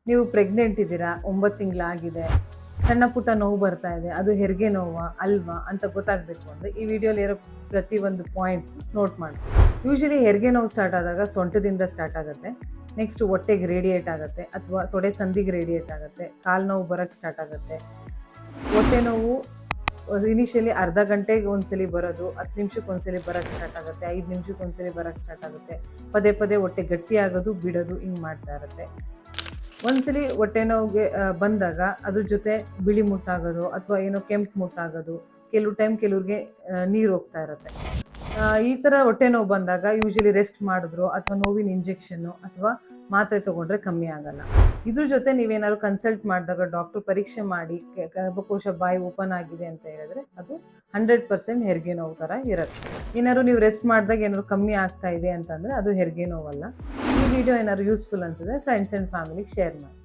ನೀವು ಪ್ರೆಗ್ನೆಂಟ್ ಇದ್ದೀರಾ, 9 ತಿಂಗಳಾಗಿದೆ, ಸಣ್ಣ ಪುಟ್ಟ ನೋವು ಬರ್ತಾ ಇದೆ, ಅದು ಹೆರಿಗೆ ನೋವಾ ಅಲ್ವಾ ಅಂತ ಗೊತ್ತಾಗಬೇಕು ಅಂದರೆ ಈ ವಿಡಿಯೋಲಿ ಇರೋ ಪ್ರತಿಯೊಂದು ಪಾಯಿಂಟ್ ನೋಟ್ ಮಾಡಿ. ಯೂಶಲಿ ಹೆರಿಗೆ ನೋವು ಸ್ಟಾರ್ಟ್ ಆದಾಗ ಸೊಂಟದಿಂದ ಸ್ಟಾರ್ಟ್ ಆಗುತ್ತೆ, ನೆಕ್ಸ್ಟ್ ಹೊಟ್ಟೆಗೆ ರೇಡಿಯೇಟ್ ಆಗುತ್ತೆ ಅಥವಾ ತೊಡೆ ಸಂದಿಗೆ ರೇಡಿಯೇಟ್ ಆಗುತ್ತೆ, ಕಾಲು ನೋವು ಬರೋಕ್ಕೆ ಸ್ಟಾರ್ಟ್ ಆಗುತ್ತೆ. ಹೊಟ್ಟೆ ನೋವು ಇನಿಷಿಯಲಿ ಅರ್ಧ ಗಂಟೆಗೆ ಒಂದ್ಸಲಿ ಬರೋದು, 10 ನಿಮಿಷಕ್ಕೆ ಒಂದ್ಸಲಿ ಬರೋಕ್ಕೆ ಸ್ಟಾರ್ಟ್ ಆಗುತ್ತೆ, 5 ನಿಮಿಷಕ್ಕೆ ಒಂದ್ಸಲಿ ಬರೋಕ್ಕೆ ಸ್ಟಾರ್ಟ್ ಆಗುತ್ತೆ, ಪದೇ ಪದೇ ಹೊಟ್ಟೆ ಗಟ್ಟಿ ಆಗೋದು ಬಿಡೋದು ಹಿಂಗೆ ಮಾಡ್ತಾ ಇರುತ್ತೆ. ಒಂದ್ಸಲಿ ಹೊಟ್ಟೆ ನೋವಿಗೆ ಬಂದಾಗ ಅದ್ರ ಜೊತೆ ಬಿಳಿ ಮುಟ್ಟಾಗೋದು ಅಥವಾ ಏನೋ ಕೆಂಪು ಮುಟ್ಟಾಗೋದು, ಕೆಲವು ಟೈಮ್ ಕೆಲವ್ರಿಗೆ ನೀರು ಹೋಗ್ತಾ ಇರುತ್ತೆ. ಈ ಥರ ಹೊಟ್ಟೆ ನೋವು ಬಂದಾಗ ಯೂಶಲಿ ರೆಸ್ಟ್ ಮಾಡಿದ್ರು ಅಥವಾ ನೋವಿನ ಇಂಜೆಕ್ಷನ್ನು ಅಥವಾ ಮಾತ್ರೆ ತೊಗೊಂಡ್ರೆ ಕಮ್ಮಿ ಆಗಲ್ಲ. ಇದ್ರ ಜೊತೆ ನೀವೇನಾದ್ರು ಕನ್ಸಲ್ಟ್ ಮಾಡಿದಾಗ ಡಾಕ್ಟ್ರು ಪರೀಕ್ಷೆ ಮಾಡಿ ಗರ್ಭಕೋಶ ಬಾಯಿ ಓಪನ್ ಆಗಿದೆ ಅಂತ ಹೇಳಿದ್ರೆ ಅದು 100% ಹೆರಿಗೆ ನೋವು ಥರ ಇರುತ್ತೆ. ಏನಾದ್ರು ನೀವು ರೆಸ್ಟ್ ಮಾಡಿದಾಗ ಏನಾದ್ರು ಕಮ್ಮಿ ಆಗ್ತಾ ಇದೆ ಅಂತಂದರೆ ಅದು ಹೆರಿಗೆ ನೋವಲ್ಲ. ಈ ವಿಡಿಯೋ ಏನಾದ್ರು ಯೂಸ್ಫುಲ್ ಅನ್ಸಿದ್ರೆ ಫ್ರೆಂಡ್ಸ್ ಆ್ಯಂಡ್ ಫ್ಯಾಮಿಲಿಗೆ ಶೇರ್ ಮಾಡಿ.